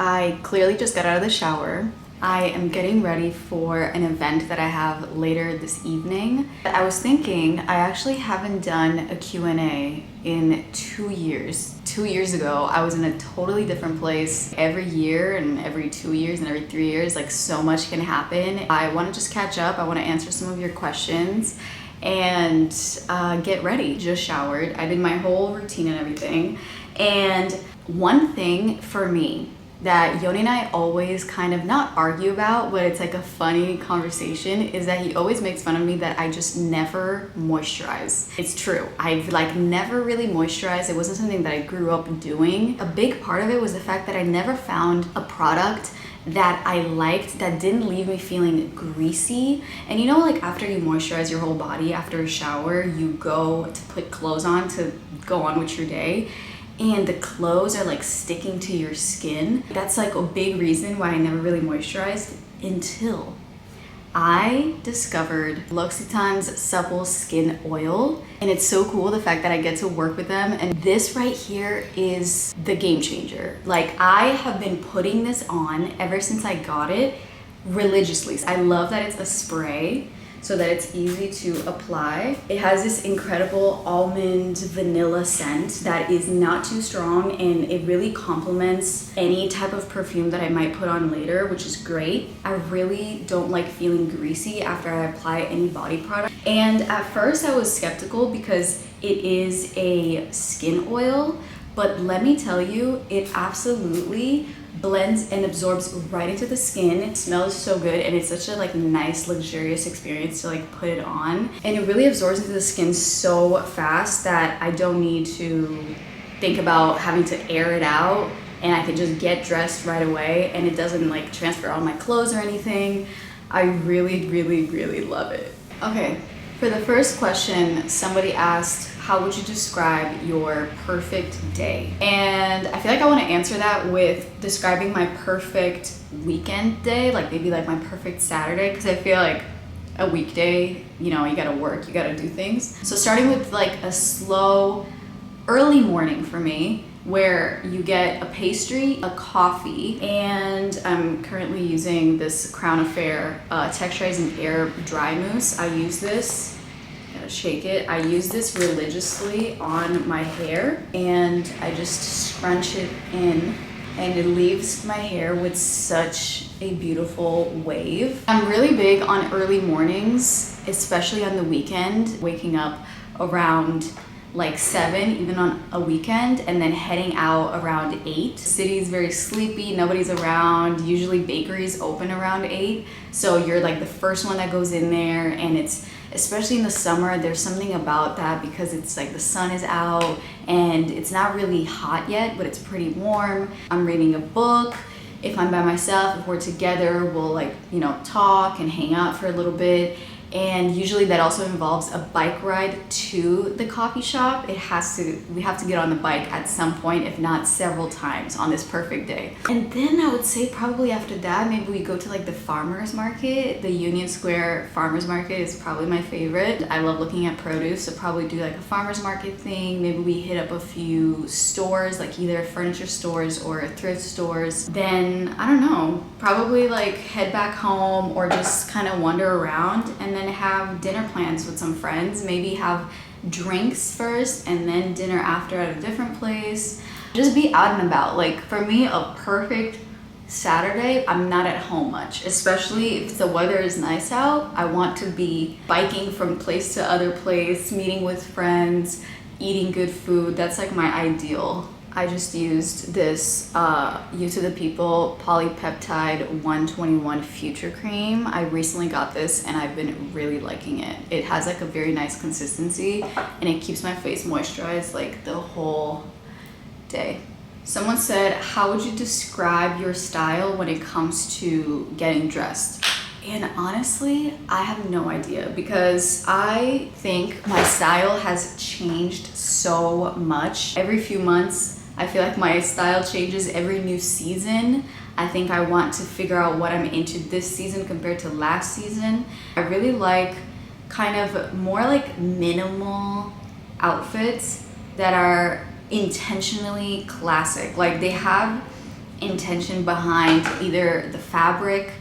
I clearly just got out of the shower. I am getting ready for an event that I have later this evening. I was thinking I actually haven't done a Q&A in 2 years. 2 years ago, I was in a totally different place. Every year and every 2 years and every 3 years, like so much can happen. I want to just catch up. I want to answer some of your questions and get ready. Just showered. I did my whole routine and everything. And one thing for me that Yoni and I always kind of not argue about, but it's like a funny conversation, is that he always makes fun of me that I just never moisturize. It's true. I've like never really moisturized. It wasn't something that I grew up doing. A big part of it was the fact that I never found a product that I liked that didn't leave me feeling greasy. And you know, like after you moisturize your whole body after a shower, you go to put clothes on to go on with your day, and the clothes are like sticking to your skin. That's like a big reason why I never really moisturized until I discovered L'Occitane's Supple Skin Oil. And it's so cool, the fact that I get to work with them. And this right here is the game changer. Like I have been putting this on ever since I got it religiously. I love that it's a spray, so that it's easy to apply. It has this incredible almond vanilla scent that is not too strong, and it really complements any type of perfume that I might put on later, which is great. I really don't like feeling greasy after I apply any body product. And at first I was skeptical because it is a skin oil, but let me tell you, it absolutely blends and absorbs right into the skin. It smells so good, and it's such a like nice luxurious experience to like put it on, and it really absorbs into the skin so fast that I don't need to think about having to air it out, and I can just get dressed right away, and it doesn't like transfer on my clothes or anything. I really love it. Okay, for the first question, somebody asked, how would you describe your perfect day? And I feel like I want to answer that with describing my perfect weekend day, like maybe like my perfect Saturday, because I feel like a weekday, you know, you gotta work, you gotta do things. So starting with like a slow early morning for me, where you get a pastry, a coffee, and I'm currently using this Crown Affair Texturizing Air Dry Mousse. I use this, gotta shake it. I use this religiously on my hair, and I just scrunch it in, and it leaves my hair with such a beautiful wave. I'm really big on early mornings, especially on the weekend, waking up around like 7, even on a weekend, and then heading out around 8. The city's very sleepy, nobody's around. Usually bakeries open around 8, so you're like the first one that goes in there, and it's, especially in the summer, there's something about that because it's like the sun is out and it's not really hot yet, but it's pretty warm. I'm reading a book. If I'm by myself, if we're together, we'll like, you know, talk and hang out for a little bit. And usually that also involves a bike ride to the coffee shop. We have to get on the bike at some point, if not several times on this perfect day. And then I would say probably after that, maybe we go to like the farmer's market. The Union Square farmer's market is probably my favorite. I love looking at produce, so probably do like a farmer's market thing. Maybe we hit up a few stores, like either furniture stores or thrift stores. Then, I don't know, probably like head back home or just kind of wander around, and then have dinner plans with some friends. Maybe have drinks first and then dinner after at a different place. Just be out and about. Like for me, a perfect Saturday, I'm not at home much, especially if the weather is nice out. I want to be biking from place to other place, meeting with friends, eating good food. That's like my ideal. I just used this You to the People Polypeptide 121 Future Cream. I recently got this and I've been really liking it. It has like a very nice consistency, and it keeps my face moisturized like the whole day. Someone said, how would you describe your style when it comes to getting dressed? And honestly, I have no idea, because I think my style has changed so much. Every few months, I feel like my style changes. Every new season, I think I want to figure out what I'm into this season compared to last season. I really like kind of more like minimal outfits that are intentionally classic. Like they have intention behind either the fabric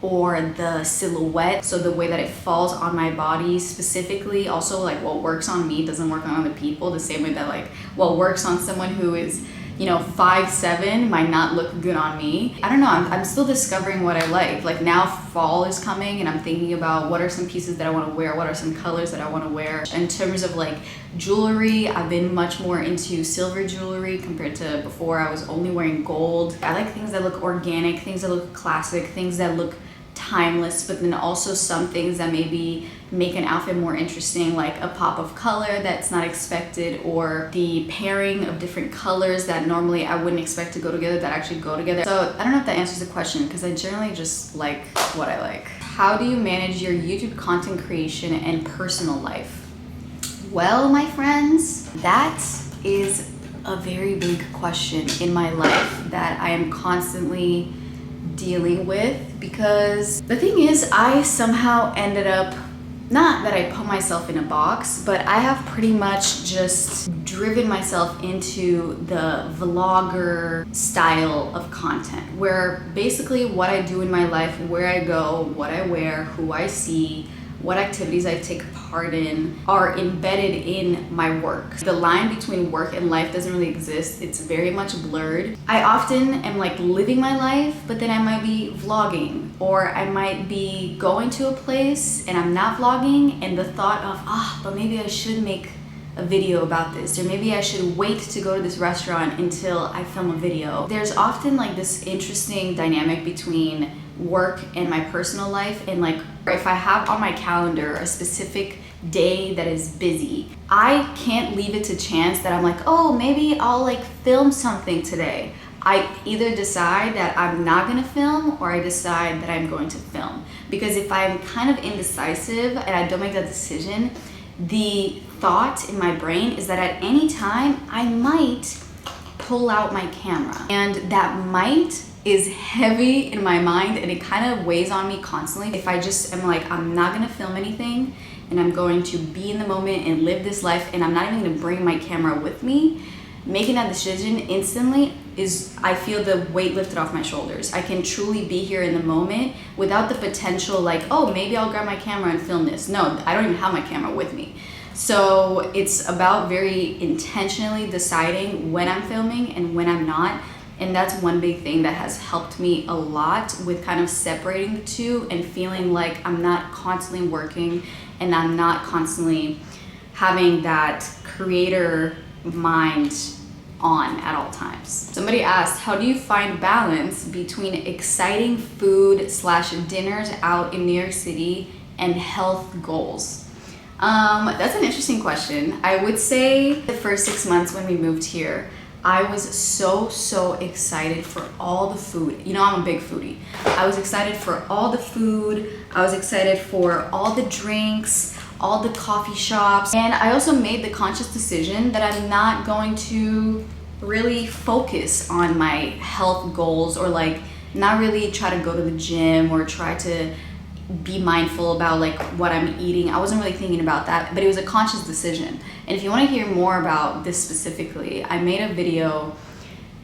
or the silhouette, so the way that it falls on my body specifically. Also, like, what works on me doesn't work on other people, the same way that like what works on someone who is, you know, 5'7" might not look good on me. I don't know, I'm still discovering what I like. Like, now fall is coming and I'm thinking about what are some pieces that I want to wear, what are some colors that I want to wear. In terms of like jewelry, I've been much more into silver jewelry compared to before. I was only wearing gold. I like things that look organic, things that look classic, things that look timeless, but then also some things that maybe make an outfit more interesting, like a pop of color that's not expected, or the pairing of different colors that normally I wouldn't expect to go together that actually go together. So I don't know if that answers the question, because I generally just like what I like. How do you manage your YouTube content creation and personal life? Well, my friends, that is a very big question in my life that I am constantly dealing with, because the thing is, I somehow ended up, not that I put myself in a box, but I have pretty much just driven myself into the vlogger style of content, where basically what I do in my life, where I go, what I wear, who I see, what activities I take part in are embedded in my work. The line between work and life doesn't really exist. It's very much blurred. I often am like living my life, but then I might be vlogging, or I might be going to a place and I'm not vlogging, and the thought of, but maybe I should make a video about this, or maybe I should wait to go to this restaurant until I film a video. There's often like this interesting dynamic between work and my personal life, and like if I have on my calendar a specific day that is busy, I can't leave it to chance that I'm like, oh, maybe I'll like film something today. I either decide that I'm not gonna film, or I decide that I'm going to film. Because if I'm kind of indecisive and I don't make that decision, the thought in my brain is that at any time I might pull out my camera, and that might is heavy in my mind, and it kind of weighs on me constantly. If I just am like, I'm not gonna film anything and I'm going to be in the moment and live this life, and I'm not even gonna bring my camera with me, making that decision instantly is, I feel the weight lifted off my shoulders. I can truly be here in the moment without the potential like, oh, maybe I'll grab my camera and film this. No, I don't even have my camera with me. So it's about very intentionally deciding when I'm filming and when I'm not. And that's one big thing that has helped me a lot with kind of separating the two and feeling like I'm not constantly working and I'm not constantly having that creator mind on at all times. Somebody asked, how do you find balance between exciting food / dinners out in New York City and health goals? That's an interesting question. I would say the first 6 months when we moved here, I was so excited for all the food. You know, I'm a big foodie. I was excited for all the food. I was excited for all the drinks, all the coffee shops. And I also made the conscious decision that I'm not going to really focus on my health goals, or like not really try to go to the gym or try to be mindful about like what I'm eating. I wasn't really thinking about that, but it was a conscious decision. And if you want to hear more about this specifically, I made a video,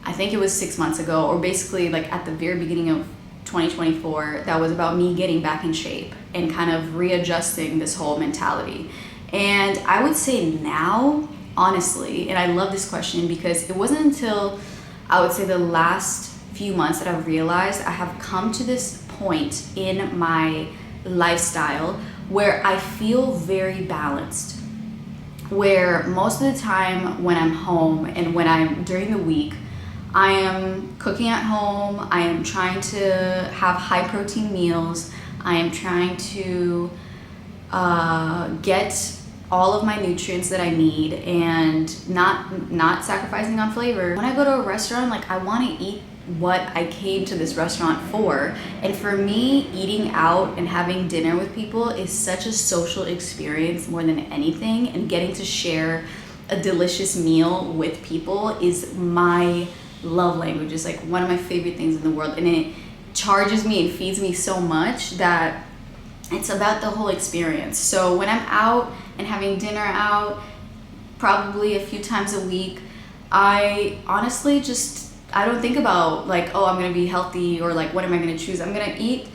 I think it was 6 months ago, or basically like at the very beginning of 2024, that was about me getting back in shape and kind of readjusting this whole mentality. And I would say now, honestly, and I love this question because it wasn't until I would say the last few months that I've realized I have come to this point in my lifestyle where I feel very balanced, where most of the time when I'm home and when I'm during the week, I am cooking at home, I am trying to have high protein meals, I am trying to get all of my nutrients that I need and not sacrificing on flavor. When I go to a restaurant, like I want to eat what I came to this restaurant for. And for me, eating out and having dinner with people is such a social experience more than anything, and getting to share a delicious meal with people is my love language. It's like one of my favorite things in the world, and it charges me and feeds me so much that it's about the whole experience. So when I'm out and having dinner out, probably a few times a week, I honestly just I don't think about like, oh, I'm gonna be healthy or like, what am I gonna choose? I'm gonna eat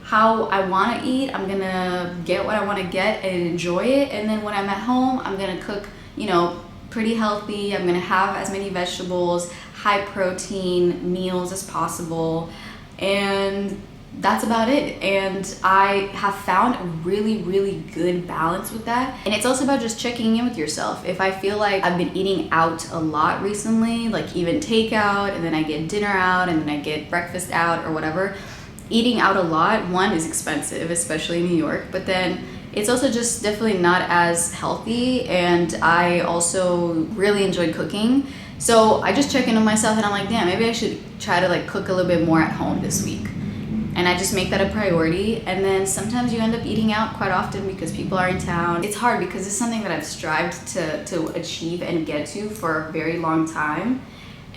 how I want to eat. I'm gonna get what I want to get and enjoy it. And then when I'm at home, I'm gonna cook, you know, pretty healthy. I'm gonna have as many vegetables, high protein meals as possible. And that's about it. And I have found a really, really good balance with that. And it's also about just checking in with yourself. If I feel like I've been eating out a lot recently, like even takeout, and then I get dinner out, and then I get breakfast out or whatever, eating out a lot, one, is expensive, especially in New York, but then it's also just definitely not as healthy. And I also really enjoyed cooking. So I just check in on myself and I'm like, damn, maybe I should try to like cook a little bit more at home this week. And I just make that a priority. And then sometimes you end up eating out quite often because people are in town. It's hard because it's something that I've strived to achieve and get to for a very long time.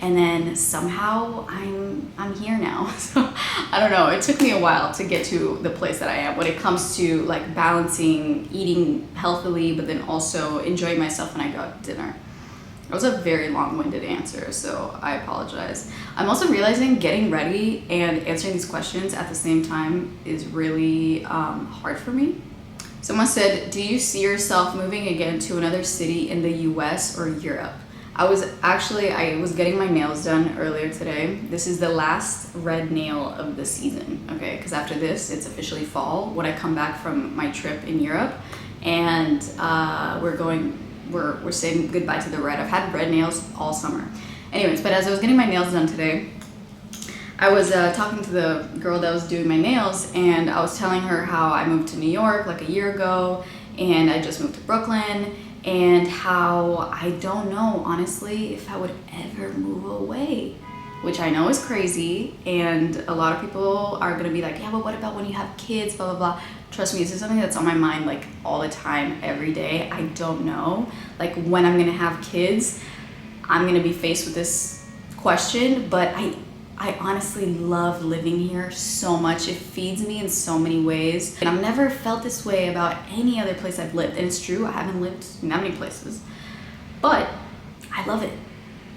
And then somehow I'm here now. So I don't know, it took me a while to get to the place that I am when it comes to like balancing eating healthily, but then also enjoying myself when I go out to dinner. It was a very long-winded answer, so I apologize. I'm also realizing getting ready and answering these questions at the same time is really hard for me. Someone said, do you see yourself moving again to another city in the US or Europe? I was getting my nails done earlier today. This is the last red nail of the season, okay? Because after this, it's officially fall when I come back from my trip in Europe. And we're saying goodbye to the red. I've had red nails all summer. Anyways, but as I was getting my nails done today, I was talking to the girl that was doing my nails, and I was telling her how I moved to New York like a year ago, and I just moved to Brooklyn, and how I don't know, honestly, if I would ever move away, which I know is crazy. And a lot of people are gonna be like, yeah, but what about when you have kids, blah, blah, blah. Trust me, this is something that's on my mind like all the time, every day. I don't know, like when I'm gonna have kids, I'm gonna be faced with this question, but I honestly love living here so much. It feeds me in so many ways. And I've never felt this way about any other place I've lived. And it's true, I haven't lived in that many places, but I love it.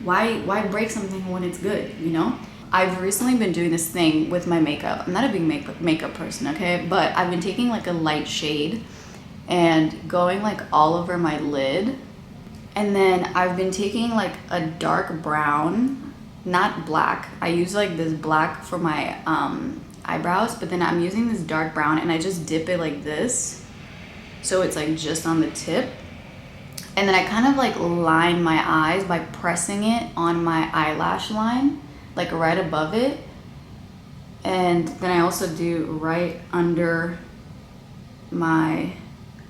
Why break something when it's good, you know? I've recently been doing this thing with my makeup. I'm not a big makeup person, okay? But I've been taking like a light shade and going like all over my lid. And then I've been taking like a dark brown, not black. I use like this black for my eyebrows, but then I'm using this dark brown and I just dip it like this. So it's like just on the tip. And then I kind of like line my eyes by pressing it on my eyelash line, like right above it. And then I also do right under my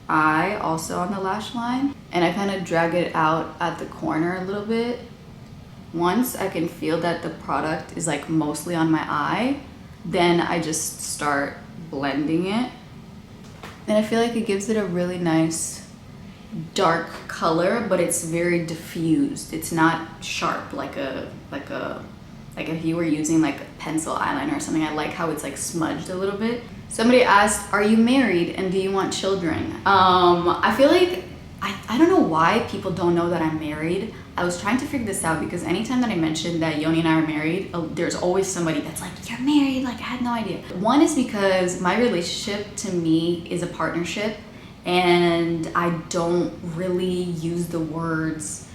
eye, also on the lash line. And I kind of drag it out at the corner a little bit. Once I can feel that the product is like mostly on my eye, then I just start blending it. And I feel like it gives it a really nice dark color, but it's very diffused. It's not sharp like if you were using like a pencil eyeliner or something. I like how it's like smudged a little bit. Somebody asked, are you married and do you want children? I feel like, I don't know why people don't know that I'm married. I was trying to figure this out because anytime that I mentioned that Yoni and I are married, there's always somebody that's like, you're married? Like, I had no idea. One is because my relationship to me is a partnership, and I don't really use the words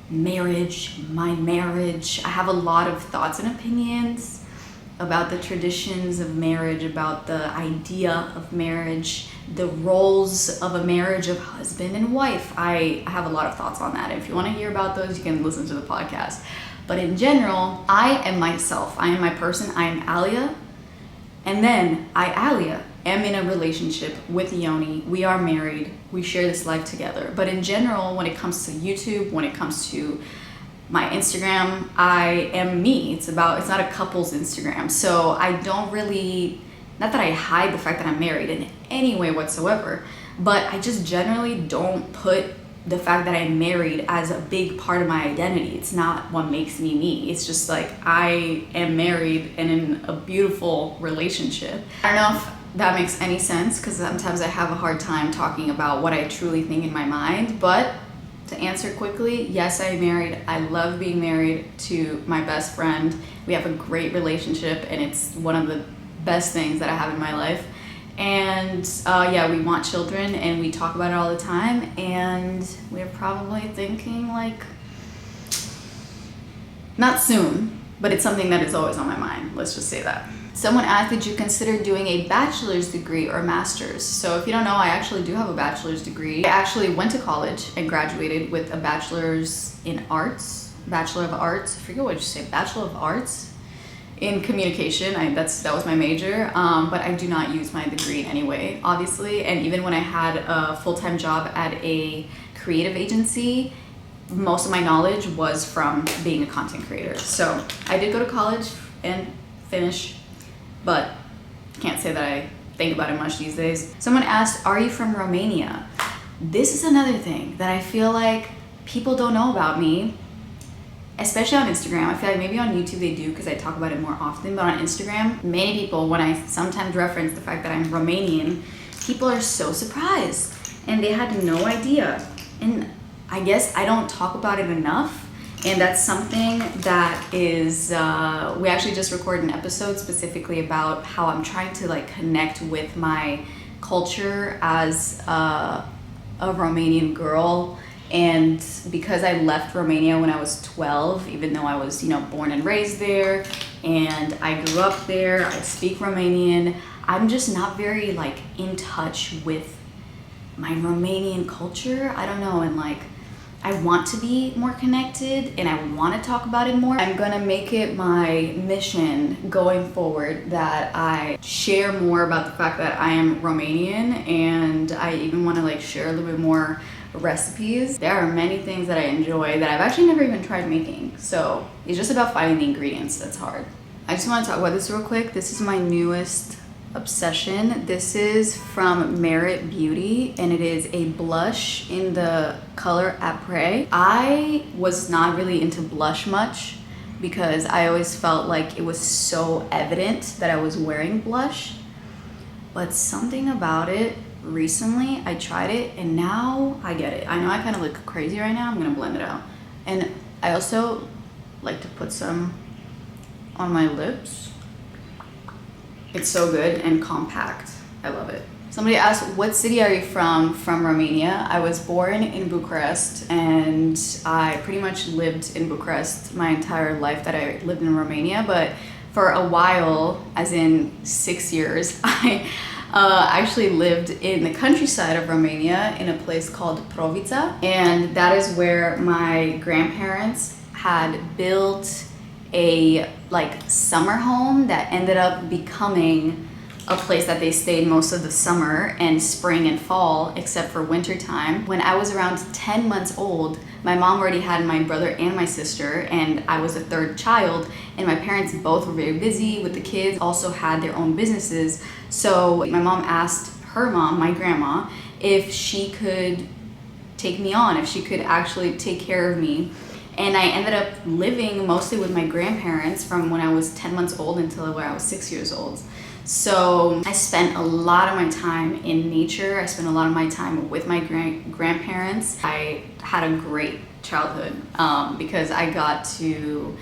marriage, my marriage. I have a lot of thoughts and opinions about the traditions of marriage, about the idea of marriage, the roles of a marriage of husband and wife. I have a lot of thoughts on that. If you want to hear about those, you can listen to the podcast. But in general, I am myself. I am my person. I am Alia. And then Alia, am in a relationship with Yoni. We are married. We share this life together. But in general, when it comes to YouTube, when it comes to my Instagram, I am me. It's not a couple's Instagram. So I don't really, not that I hide the fact that I'm married in any way whatsoever, but I just generally don't put the fact that I'm married as a big part of my identity. It's not what makes me me. It's just like, I am married and in a beautiful relationship. I don't know if that makes any sense, because sometimes I have a hard time talking about what I truly think in my mind, but to to answer quickly, yes, I'm married. I love being married to my best friend. We have a great relationship and it's one of the best things that I have in my life. And yeah, we want children and we talk about it all the time, and we're probably thinking like, not soon, but it's something that is always on my mind. Let's just say that. Someone asked, did you consider doing a bachelor's degree or master's? So if you don't know, I actually do have a bachelor's degree. I actually went to college and graduated with a bachelor's in arts, Bachelor of Arts. I forget what you say, Bachelor of Arts in communication. That was my major, but I do not use my degree in any way, obviously. And even when I had a full-time job at a creative agency, most of my knowledge was from being a content creator. So I did go to college and finish, but can't say that I think about it much these days. Someone asked, are you from Romania? This is another thing that I feel like people don't know about me, especially on Instagram. I feel like maybe on YouTube they do because I talk about it more often, but on Instagram, many people, when I sometimes reference the fact that I'm Romanian, people are so surprised and they had no idea. And I guess I don't talk about it enough. And that's something that is, we actually just recorded an episode specifically about how I'm trying to like connect with my culture as a Romanian girl. And because I left Romania when I was 12, even though I was, born and raised there, and I grew up there, I speak Romanian, I'm just not very like in touch with my Romanian culture. I don't know, and like, I want to be more connected and I want to talk about it more. I'm gonna make it my mission going forward that I share more about the fact that I am Romanian, and I even want to like share a little bit more recipes. There are many things that I enjoy that I've actually never even tried making. So it's just about finding the ingredients that's hard. I just want to talk about this real quick. This is my newest obsession. This is from Merit Beauty and it is a blush in the color Apres. I was not really into blush much because I always felt like it was so evident that I was wearing blush, but something about it recently, I tried it and now I get it. I know I kind of look crazy right now. I'm gonna blend it out. And I also like to put some on my lips. It's so good and compact. I love it. Somebody asked, what city are you from? From Romania. I was born in Bucharest and I pretty much lived in Bucharest my entire life that I lived in Romania, but for a while, as in 6 years, I actually lived in the countryside of Romania in a place called Provița, and that is where my grandparents had built a like summer home that ended up becoming a place that they stayed most of the summer and spring and fall, except for winter time. When I was around 10 months old, my mom already had my brother and my sister, and I was the third child, and my parents both were very busy with the kids, also had their own businesses. So my mom asked her mom, my grandma, if she could take me on, if she could actually take care of me. And I ended up living mostly with my grandparents from when I was 10 months old until when I was 6 years old. So I spent a lot of my time in nature. I spent a lot of my time with my grandparents. I had a great childhood because I got to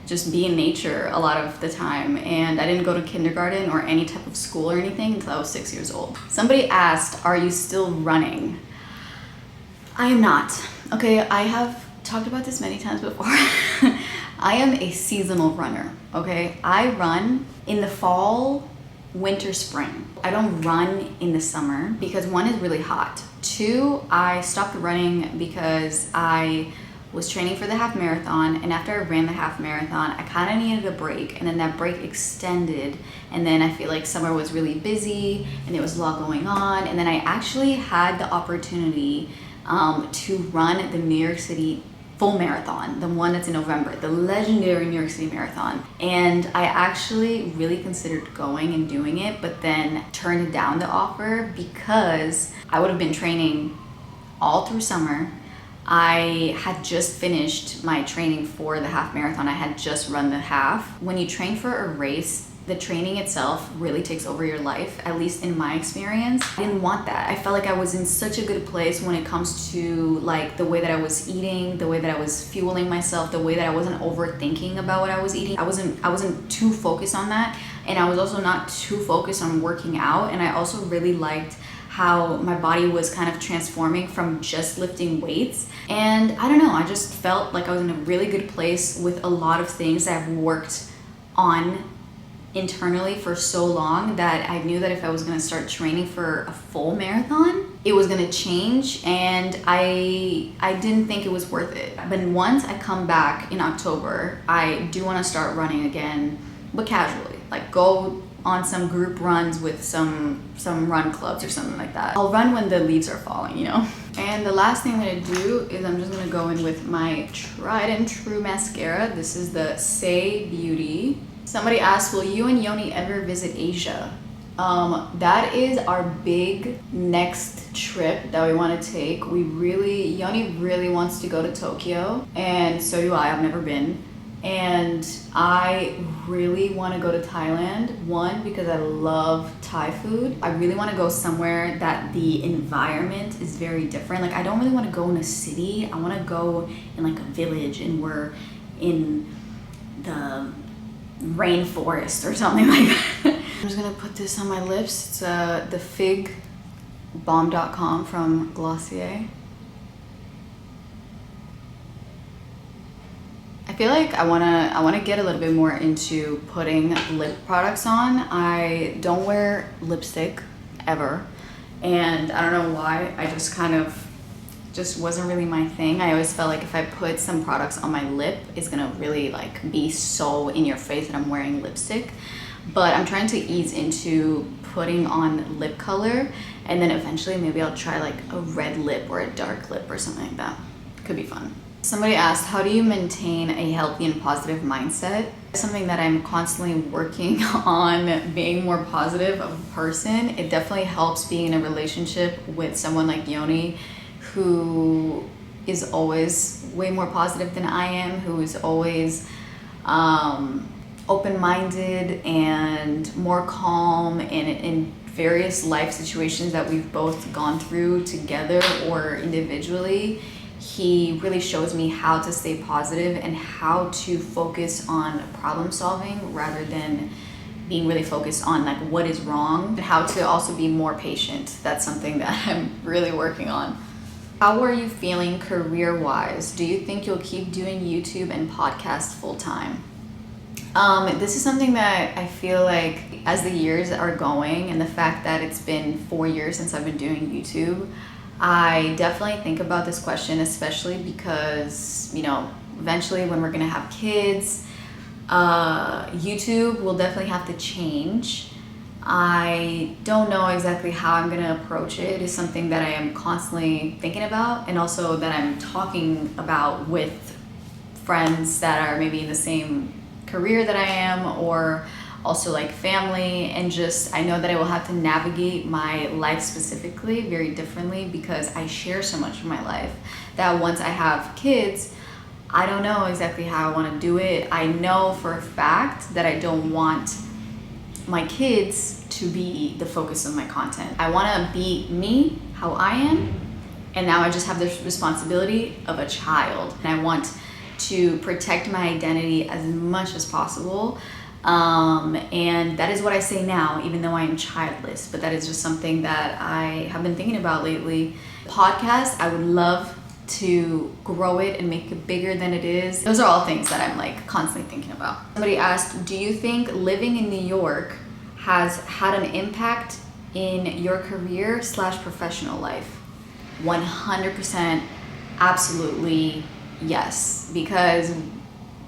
just be in nature a lot of the time, and I didn't go to kindergarten or any type of school or anything until I was 6 years old. Somebody asked, are you still running? I am not. Okay, I have talked about this many times before. I am a seasonal runner, okay? I run in the fall, winter, spring. I don't run in the summer because one, is really hot. Two, I stopped running because I was training for the half marathon, and after I ran the half marathon, I kind of needed a break, and then that break extended, and then I feel like summer was really busy and there was a lot going on, and then I actually had the opportunity to run the New York City full marathon, the one that's in November, the legendary New York City Marathon. And I actually really considered going and doing it, but then turned down the offer because I would have been training all through summer. I had just finished my training for the half marathon. I had just run the half. When you train for a race, the training itself really takes over your life, at least in my experience. I didn't want that. I felt like I was in such a good place when it comes to like the way that I was eating, the way that I was fueling myself, the way that I wasn't overthinking about what I was eating. I wasn't too focused on that, and I was also not too focused on working out. And I also really liked how my body was kind of transforming from just lifting weights. And I don't know, I just felt like I was in a really good place with a lot of things that I've worked on internally for so long, that I knew that if I was going to start training for a full marathon, it was going to change, and I didn't think it was worth it. But once I come back in October, I do want to start running again, but casually, like go on some group runs with some run clubs or something like that. I'll run when the leaves are falling, you know? And the last thing I'm gonna do is I'm just gonna go in with my tried and true mascara. This is the Saie Beauty. Somebody asked, will you and Yoni ever visit Asia? That is our big next trip that we want to take. Yoni really wants to go to Tokyo, and so do I. I've never been. And I really want to go to Thailand. One, because I love Thai food. I really want to go somewhere that the environment is very different. Like, I don't really want to go in a city. I want to go in like a village, and we're in the rainforest or something like that. I'm just gonna put this on my lips. It's the Fig Balm.com from Glossier. I feel like I wanna get a little bit more into putting lip products on. I don't wear lipstick ever, and I don't know why. I just wasn't really my thing. I always felt like if I put some products on my lip, it's gonna really like be so in your face that I'm wearing lipstick. But I'm trying to ease into putting on lip color, and then eventually maybe I'll try like a red lip or a dark lip or something like that. Could be fun. Somebody asked, how do you maintain a healthy and positive mindset? It's something that I'm constantly working on, being more positive of a person. It definitely helps being in a relationship with someone like Yoni, who is always way more positive than I am, who is always open-minded and more calm in various life situations that we've both gone through together or individually. He really shows me how to stay positive and how to focus on problem solving rather than being really focused on like what is wrong, and how to also be more patient. That's something that I'm really working on. How are you feeling career-wise? Do you think you'll keep doing YouTube and podcast full-time? This is something that I feel like as the years are going, and the fact that it's been 4 years since I've been doing YouTube, I definitely think about this question, especially because, you know, eventually when we're gonna have kids, YouTube will definitely have to change. I don't know exactly how I'm gonna approach it. It is something that I am constantly thinking about, and also that I'm talking about with friends that are maybe in the same career that I am, or also like family, and just I know that I will have to navigate my life specifically very differently because I share so much of my life that once I have kids, I don't know exactly how I want to do it. I know for a fact that I don't want my kids to be the focus of my content. I want to be me, how I am, and now I just have this responsibility of a child, and I want to protect my identity as much as possible. And that is what I say now, even though I am childless, but that is just something that I have been thinking about lately. Podcast, I would love to grow it and make it bigger than it is. Those are all things that I'm like constantly thinking about. Somebody asked, do you think living in New York has had an impact in your career / professional life? 100% absolutely yes, because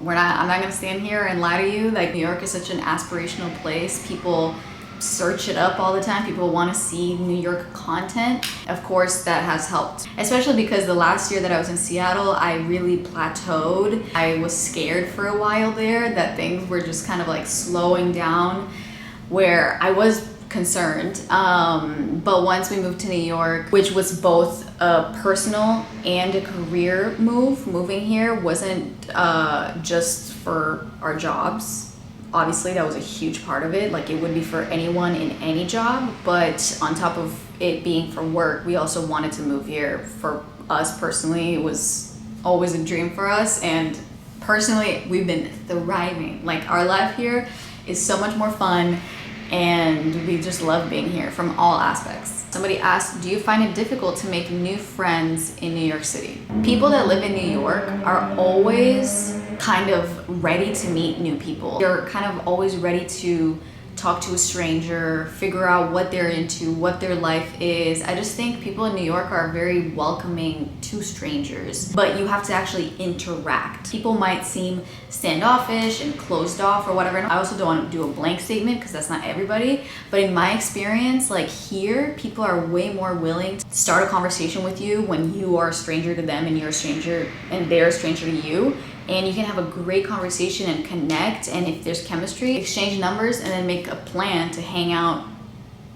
I'm not gonna stand here and lie to you. Like, New York is such an aspirational place. People search it up all the time. People want to see New York content. Of course, that has helped, especially because the last year that I was in Seattle, I really plateaued. I was scared for a while there that things were just kind of like slowing down, where I was concerned. But once we moved to New York, which was both a personal and a career move, moving here wasn't just for our jobs. Obviously that was a huge part of it, like it would be for anyone in any job, but on top of it being for work, we also wanted to move here. For us personally, it was always a dream for us, and personally we've been thriving. Like our life here is so much more fun, and we just love being here from all aspects. Somebody asked, do you find it difficult to make new friends in New York City? People that live in New York are always kind of ready to meet new people. They're kind of always ready to talk to a stranger, figure out what they're into, what their life is. I just think people in New York are very welcoming to strangers, but you have to actually interact. People might seem standoffish and closed off or whatever. I also don't want to do a blank statement because that's not everybody, but in my experience, like here, people are way more willing to start a conversation with you when you are a stranger to them and you're a stranger and they're a stranger to you. And you can have a great conversation and connect, and if there's chemistry, exchange numbers and then make a plan to hang out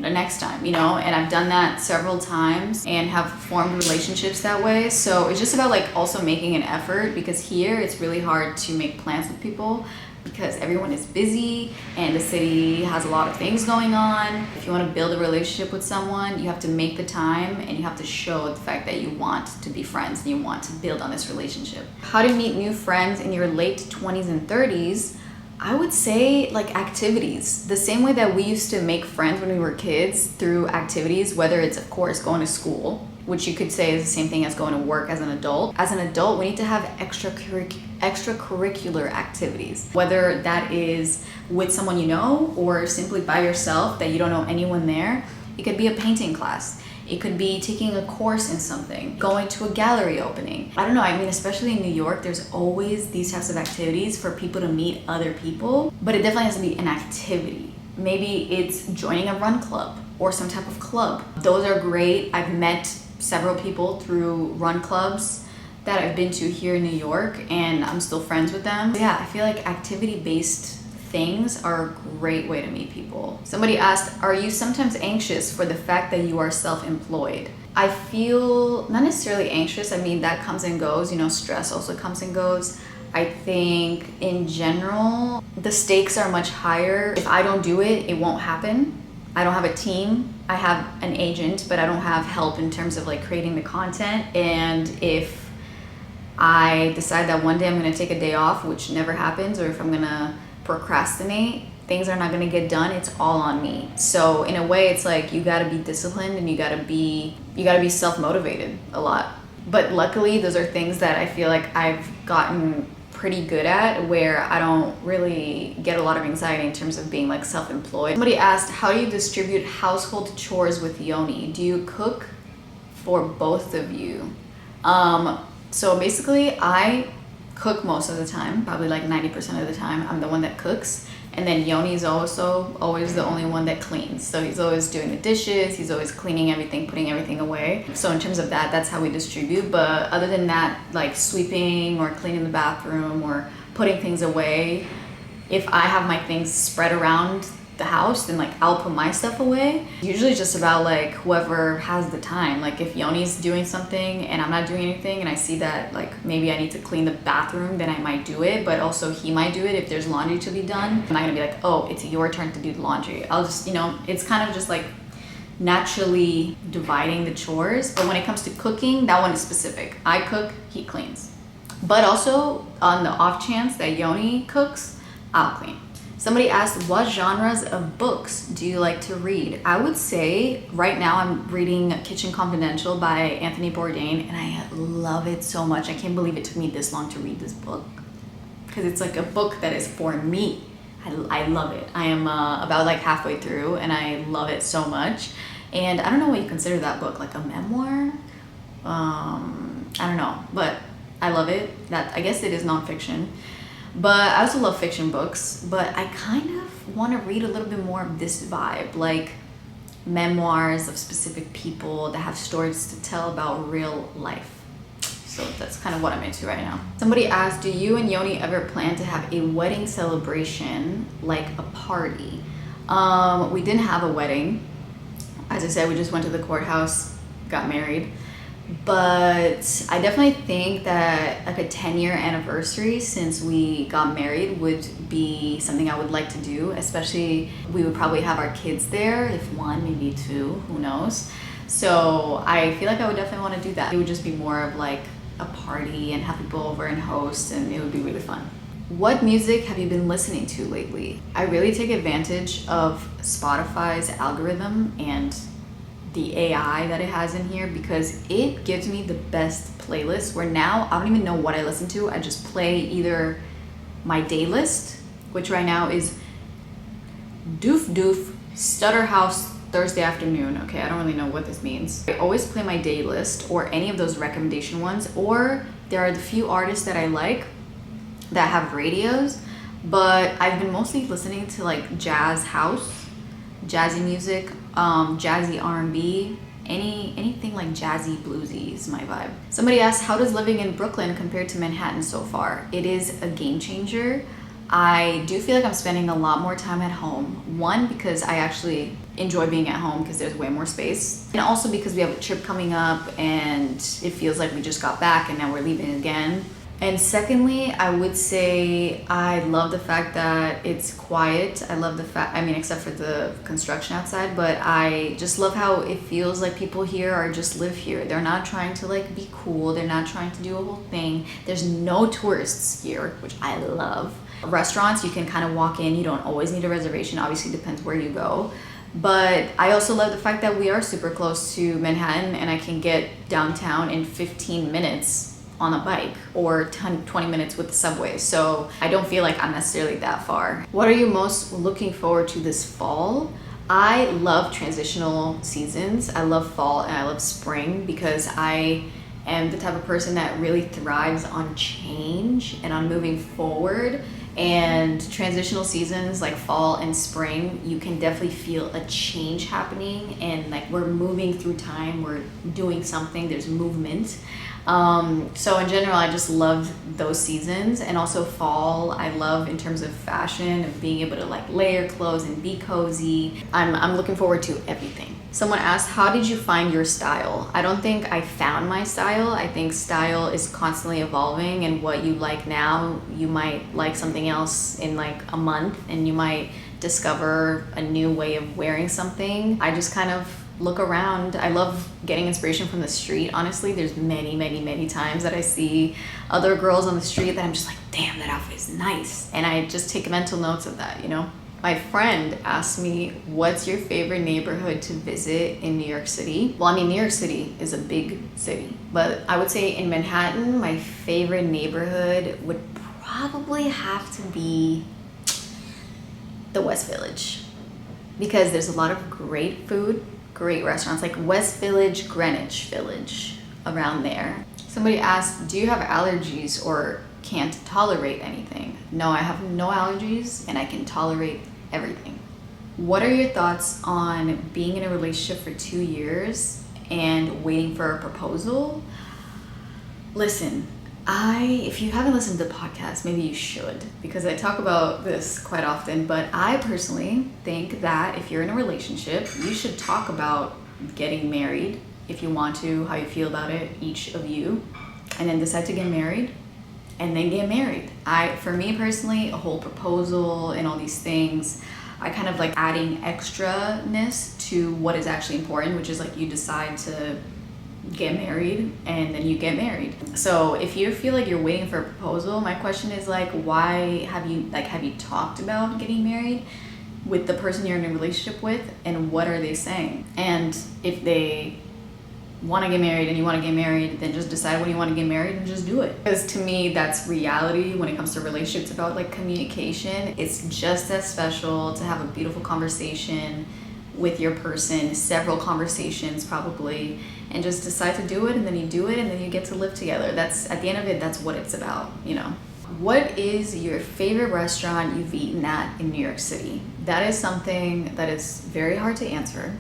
the next time, you know? And I've done that several times and have formed relationships that way. So it's just about like also making an effort, because here it's really hard to make plans with people because everyone is busy and the city has a lot of things going on. If you want to build a relationship with someone, you have to make the time and you have to show the fact that you want to be friends and you want to build on this relationship. How to meet new friends in your late 20s and 30s? I would say like activities. The same way that we used to make friends when we were kids through activities, whether it's of course going to school, which you could say is the same thing as going to work as an adult. As an adult, we need to have extracurricular activities, whether that is with someone you know or simply by yourself that you don't know anyone there. It could be a painting class. It could be taking a course in something, going to a gallery opening. I don't know, I mean, especially in New York, there's always these types of activities for people to meet other people, but it definitely has to be an activity. Maybe it's joining a run club or some type of club. Those are great. I've met several people through run clubs that I've been to here in New York, and I'm still friends with them. Yeah, I feel like activity-based things are a great way to meet people. Somebody asked, are you sometimes anxious for the fact that you are self-employed? I feel not necessarily anxious. I mean, that comes and goes, you know, stress also comes and goes. I think in general, the stakes are much higher. If I don't do it, it won't happen. I don't have a team. I have an agent, but I don't have help in terms of like creating the content. And if I decide that one day I'm gonna take a day off, which never happens, or if I'm gonna procrastinate, things are not gonna get done. It's all on me. So in a way, it's like you gotta be disciplined and you gotta be self-motivated a lot. But luckily, those are things that I feel like I've gotten pretty good at, where I don't really get a lot of anxiety in terms of being like self-employed. Somebody asked, how do you distribute household chores with Yoni? Do you cook for both of you? So basically I cook most of the time, probably like 90% of the time. I'm the one that cooks. And then Yoni is also always the only one that cleans. So he's always doing the dishes, he's always cleaning everything, putting everything away. So in terms of that, that's how we distribute. But other than that, like sweeping or cleaning the bathroom or putting things away, if I have my things spread around the house, then like I'll put my stuff away. Usually it's just about like whoever has the time. Like if Yoni's doing something and I'm not doing anything and I see that like maybe I need to clean the bathroom, then I might do it, but also he might do it if there's laundry to be done. I'm not gonna be like, oh, it's your turn to do the laundry. I'll just, you know, it's kind of just like naturally dividing the chores. But when it comes to cooking, that one is specific. I cook, he cleans. But also on the off chance that Yoni cooks, I'll clean. Somebody asked, what genres of books do you like to read? I would say right now I'm reading Kitchen Confidential by Anthony Bourdain, and I love it so much. I can't believe it took me this long to read this book, because it's like a book that is for me. I love it. I am about like halfway through and I love it so much. And I don't know what you consider that book, like a memoir? I don't know, but I love it. I guess it is nonfiction. But I also love fiction books, but I kind of want to read a little bit more of this vibe, like memoirs of specific people that have stories to tell about real life. So that's kind of what I'm into right now. Somebody asked, do you and Yoni ever plan to have a wedding celebration, like a party? We didn't have a wedding. As I said, we just went to the courthouse, got married. But I definitely think that like a 10-year anniversary since we got married would be something I would like to do, especially we would probably have our kids there, if one, maybe two, who knows. So I feel like I would definitely want to do that. It would just be more of like a party and have people over and host, and it would be really fun. What music have you been listening to lately? I really take advantage of Spotify's algorithm and the AI that it has in here because it gives me the best playlist where now I don't even know what I listen to. I just play either my day list, which right now is Doof Doof Stutter House Thursday afternoon. Okay, I don't really know what this means. I always play my day list or any of those recommendation ones, or there are the few artists that I like that have radios, but I've been mostly listening to like jazz house, jazzy music, jazzy R&B, anything like jazzy bluesy is my vibe. Somebody asked, how does living in Brooklyn compare to Manhattan so far? It is a game changer. I do feel like I'm spending a lot more time at home. One, because I actually enjoy being at home because there's way more space. And also because we have a trip coming up and it feels like we just got back and now we're leaving again. And secondly, I would say I love the fact that it's quiet. I love the fact, I mean, except for the construction outside, but I just love how it feels like people here are just live here. They're not trying to like be cool. They're not trying to do a whole thing. There's no tourists here, which I love. Restaurants, you can kind of walk in. You don't always need a reservation. Obviously, depends where you go. But I also love the fact that we are super close to Manhattan and I can get downtown in 15 minutes on a bike or 20 minutes with the subway. So I don't feel like I'm necessarily that far. What are you most looking forward to this fall? I love transitional seasons. I love fall and I love spring because I am the type of person that really thrives on change and on moving forward. And transitional seasons like fall and spring, you can definitely feel a change happening and like we're moving through time, we're doing something, there's movement. So in general, I just love those seasons. And also fall, I love in terms of fashion, of being able to like layer clothes and be cozy. I'm looking forward to everything. Someone asked, how did you find your style? I don't think I found my style. I think style is constantly evolving, and what you like now, you might like something else in like a month, and you might discover a new way of wearing something. I just kind of look around. I love getting inspiration from the street. Honestly, there's many times that I see other girls on the street that I'm just like, damn, that outfit is nice. And I just take mental notes of that, you know? My friend asked me, what's your favorite neighborhood to visit in New York City? Well, I mean, New York City is a big city, but I would say in Manhattan, my favorite neighborhood would probably have to be the West Village, because there's a lot of great food, great restaurants, like West Village, Greenwich Village, around there. Somebody asked, do you have allergies or can't tolerate anything? No, I have no allergies and I can tolerate everything. What are your thoughts on being in a relationship for 2 years and waiting for a proposal? Listen, if you haven't listened to the podcast, maybe you should, because I talk about this quite often, but I personally think that if you're in a relationship, you should talk about getting married if you want to, how you feel about it, each of you, and then decide to get married, and then get married. For me personally, a whole proposal and all these things, I kind of like adding extraness to what is actually important, which is like you decide to get married and then you get married. So if you feel like you're waiting for a proposal, my question is like, why have you talked about getting married with the person you're in a relationship with, and what are they saying? And if they want to get married and you want to get married, then just decide when you want to get married and just do it. Because to me, that's reality when it comes to relationships. About like communication, it's just as special to have a beautiful conversation with your person, several conversations probably, and just decide to do it, and then you do it, and then you get to live together. That's, at the end of it, that's what it's about, you know. What is your favorite restaurant you've eaten at in New York City? That is something that is very hard to answer.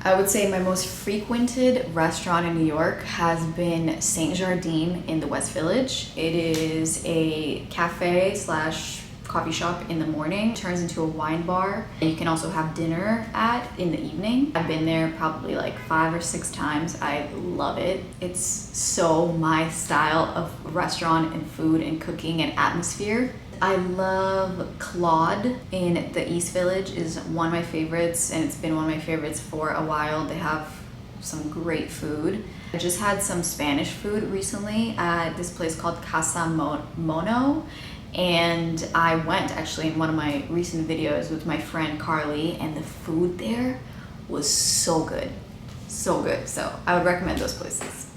I would say my most frequented restaurant in New York has been Saint Jardine in the West Village. It is a cafe slash coffee shop in the morning, turns into a wine bar. You can also have dinner at in the evening. I've been there probably like 5 or 6 times. I love it. It's so my style of restaurant and food and cooking and atmosphere. I love Claude in the East Village is one of my favorites, and it's been one of my favorites for a while. They have some great food. I just had some Spanish food recently at this place called Casa Mono, and I went actually in one of my recent videos with my friend Carly, and the food there was so good. So good. So I would recommend those places.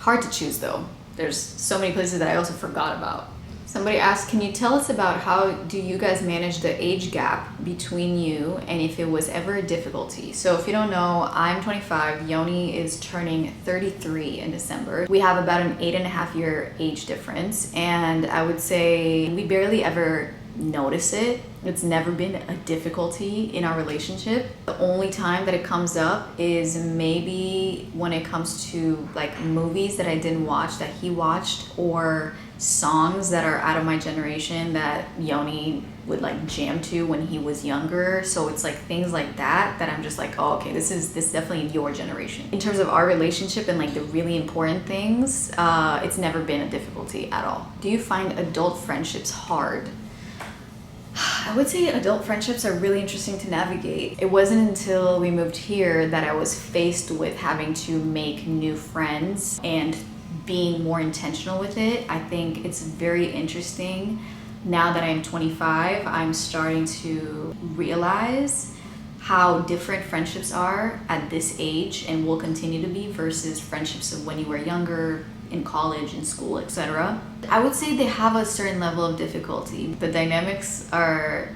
Hard to choose though. There's so many places that I also forgot about. Somebody asked, can you tell us about how do you guys manage the age gap between you and if it was ever a difficulty? So if you don't know, I'm 25, Yoni is turning 33 in December. We have about an 8.5-year age difference, and I would say we barely ever notice it. It's never been a difficulty in our relationship. The only time that it comes up is maybe when it comes to like movies that I didn't watch that he watched, or songs that are out of my generation that Yoni would like jam to when he was younger. So it's like things like that I'm just like, oh, okay, this is definitely your generation. In terms of our relationship and like the really important things, it's never been a difficulty at all. Do you find adult friendships hard? I would say adult friendships are really interesting to navigate. It wasn't until we moved here that I was faced with having to make new friends and being more intentional with it. I think it's very interesting. Now that I'm 25, I'm starting to realize how different friendships are at this age and will continue to be versus friendships of when you were younger, in college, in school, etc. I would say they have a certain level of difficulty. The dynamics are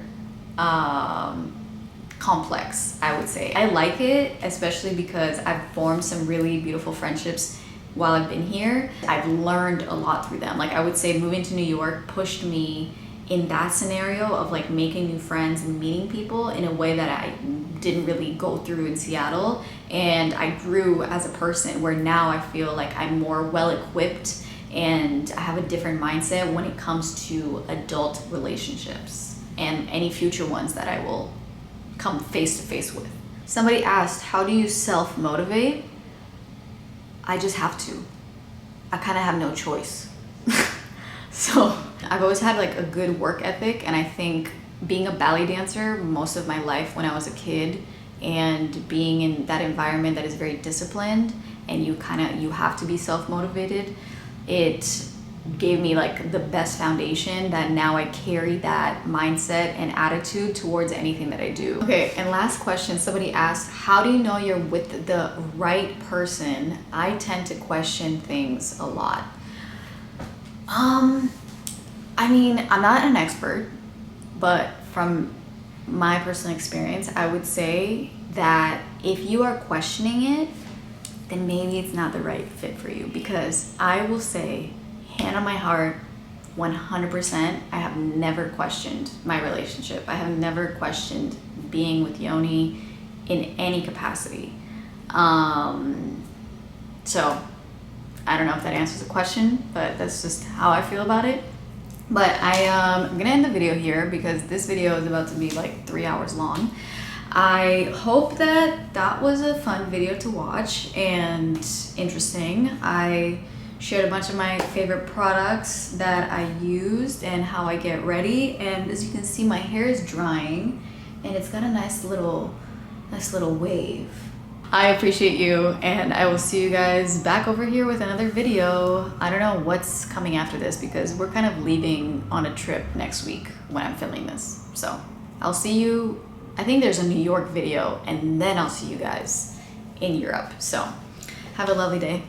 complex, I would say. I like it, especially because I've formed some really beautiful friendships while I've been here. I've learned a lot through them. Like I would say moving to New York pushed me in that scenario of like making new friends and meeting people in a way that I didn't really go through in Seattle. And I grew as a person where now I feel like I'm more well equipped and I have a different mindset when it comes to adult relationships and any future ones that I will come face to face with. Somebody asked, how do you self-motivate? I just have to. I kind of have no choice. So I've always had like a good work ethic, and I think being a ballet dancer most of my life when I was a kid and being in that environment that is very disciplined and you have to be self-motivated, it gave me like the best foundation that now I carry that mindset and attitude towards anything that I do. Okay, and last question, somebody asked, how do you know you're with the right person? I tend to question things a lot. I mean, I'm not an expert, but from my personal experience, I would say that if you are questioning it, then maybe it's not the right fit for you. Because I will say, hand on my heart, 100%, I have never questioned my relationship. I have never questioned being with Yoni in any capacity. So I don't know if that answers the question, but that's just how I feel about it. But I'm gonna end the video here because this video is about to be like 3 hours long. I hope that was a fun video to watch and interesting. I shared a bunch of my favorite products that I used and how I get ready. And as you can see, my hair is drying and it's got a nice little wave. I appreciate you, and I will see you guys back over here with another video. I don't know what's coming after this because we're kind of leaving on a trip next week when I'm filming this. So I'll see you, I think there's a New York video, and then I'll see you guys in Europe. So have a lovely day.